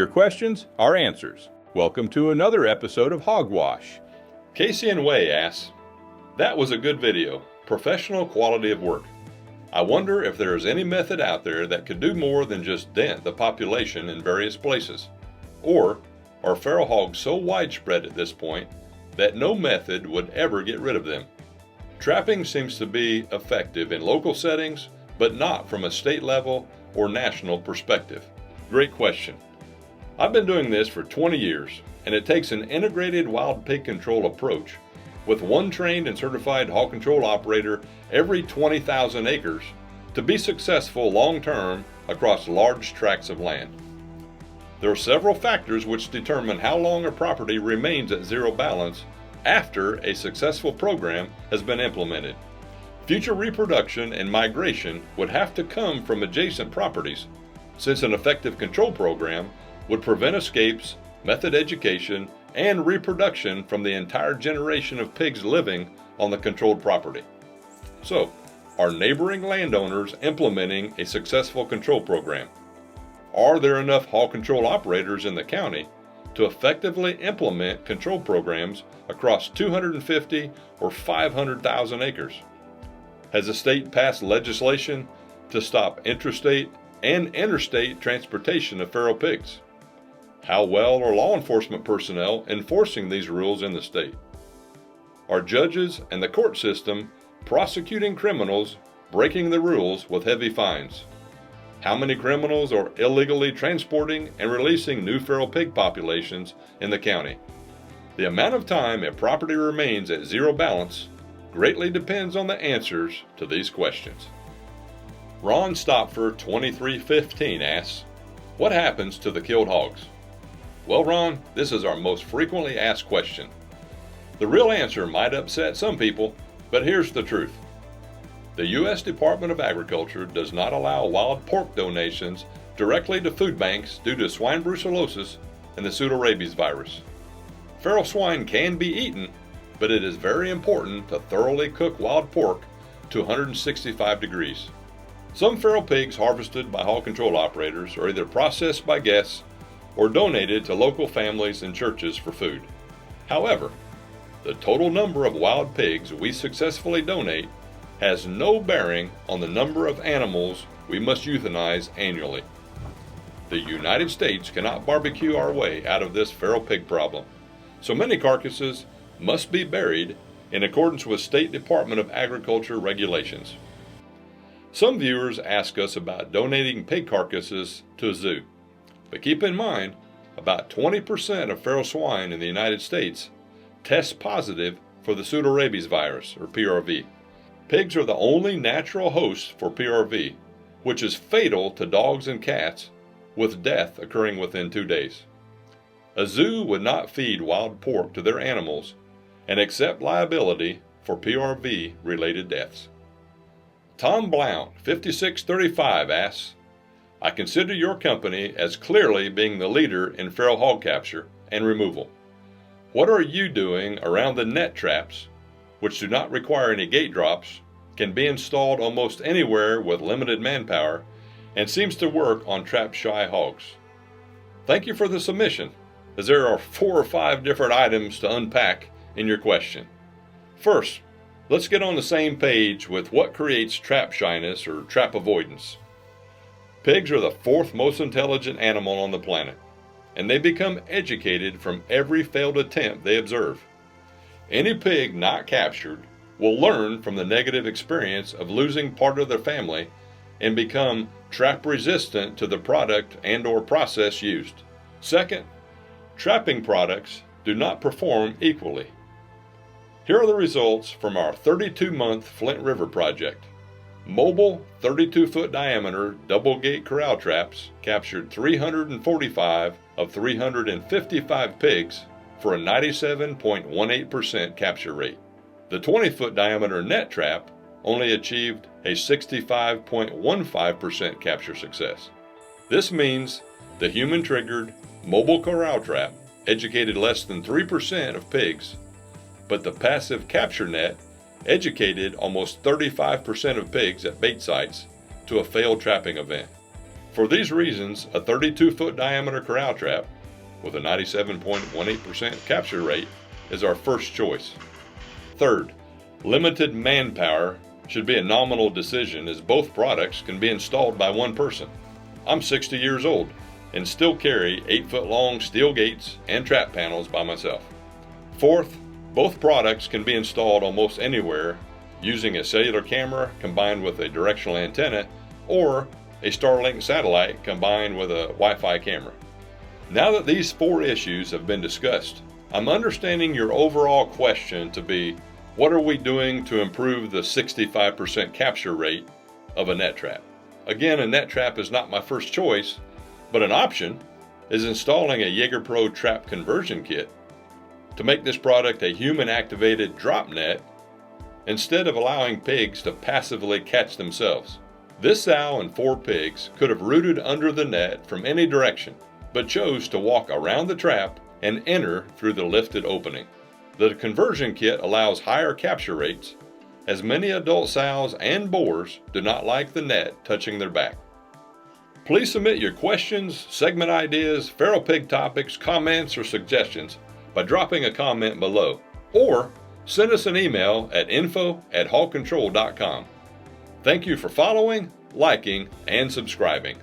Your questions, our answers. Welcome to another episode of Hogwash. Casey and Way asks, "That was a good video. Professional quality of work. I wonder if there is any method out there that could do more than just dent the population in various places. Or are feral hogs so widespread at this point that no method would ever get rid of them? Trapping seems to be effective in local settings, but not from a state level or national perspective." Great question. I've been doing this for 20 years, and it takes an integrated wild pig control approach with one trained and certified hog control operator every 20,000 acres to be successful long-term across large tracts of land. There are several factors which determine how long a property remains at zero balance after a successful program has been implemented. Future reproduction and migration would have to come from adjacent properties, since an effective control program would prevent escapes, method education, and reproduction from the entire generation of pigs living on the controlled property. So, are neighboring landowners implementing a successful control program? Are there enough hog control operators in the county to effectively implement control programs across 250 or 500,000 acres? Has the state passed legislation to stop intrastate and interstate transportation of feral pigs? How well are law enforcement personnel enforcing these rules in the state? Are judges and the court system prosecuting criminals breaking the rules with heavy fines? How many criminals are illegally transporting and releasing new feral pig populations in the county? The amount of time a property remains at zero balance greatly depends on the answers to these questions. Ron Stopfer 2315 asks, "What happens to the killed hogs?" Well, Ron, this is our most frequently asked question. The real answer might upset some people, but here's the truth. The U.S. Department of Agriculture does not allow wild pork donations directly to food banks due to swine brucellosis and the pseudorabies virus. Feral swine can be eaten, but it is very important to thoroughly cook wild pork to 165 degrees. Some feral pigs harvested by hog control operators are either processed by guests or donated to local families and churches for food. However, the total number of wild pigs we successfully donate has no bearing on the number of animals we must euthanize annually. The United States cannot barbecue our way out of this feral pig problem, so many carcasses must be buried in accordance with State Department of Agriculture regulations. Some viewers ask us about donating pig carcasses to a zoo, but keep in mind, about 20% of feral swine in the United States test positive for the pseudorabies virus, or PRV. Pigs are the only natural host for PRV, which is fatal to dogs and cats, with death occurring within 2 days. A zoo would not feed wild pork to their animals and accept liability for PRV-related deaths. Tom Blount, 5635, asks, "I consider your company as clearly being the leader in feral hog capture and removal. What are you doing around the net traps, which do not require any gate drops, can be installed almost anywhere with limited manpower, and seems to work on trap-shy hogs?" Thank you for the submission, as there are 4 or 5 different items to unpack in your question. First, let's get on the same page with what creates trap shyness or trap avoidance. Pigs are the 4th most intelligent animal on the planet, and they become educated from every failed attempt they observe. Any pig not captured will learn from the negative experience of losing part of their family and become trap resistant to the product and/or process used. Second, trapping products do not perform equally. Here are the results from our 32-month Flint River project. Mobile 32-foot diameter double gate corral traps captured 345 of 355 pigs for a 97.18% capture rate. The 20-foot diameter net trap only achieved a 65.15% capture success. This means the human-triggered mobile corral trap educated less than 3% of pigs, but the passive capture net educated almost 35% of pigs at bait sites to a failed trapping event. For these reasons, a 32-foot diameter corral trap with a 97.18% capture rate is our first choice. Third, limited manpower should be a nominal decision, as both products can be installed by one person. I'm 60 years old and still carry 8-foot-long steel gates and trap panels by myself. Fourth, both products can be installed almost anywhere using a cellular camera combined with a directional antenna or a Starlink satellite combined with a Wi-Fi camera. Now that these 4 issues have been discussed, I'm understanding your overall question to be, what are we doing to improve the 65% capture rate of a net trap? Again, a net trap is not my first choice, but an option is installing a JAGER PRO trap conversion kit to make this product a human-activated drop net instead of allowing pigs to passively catch themselves. This sow and 4 pigs could have rooted under the net from any direction, but chose to walk around the trap and enter through the lifted opening. The conversion kit allows higher capture rates, as many adult sows and boars do not like the net touching their back. Please submit your questions, segment ideas, feral pig topics, comments, or suggestions by dropping a comment below, or send us an email at info@hogcontrol.com. Thank you for following, liking, and subscribing.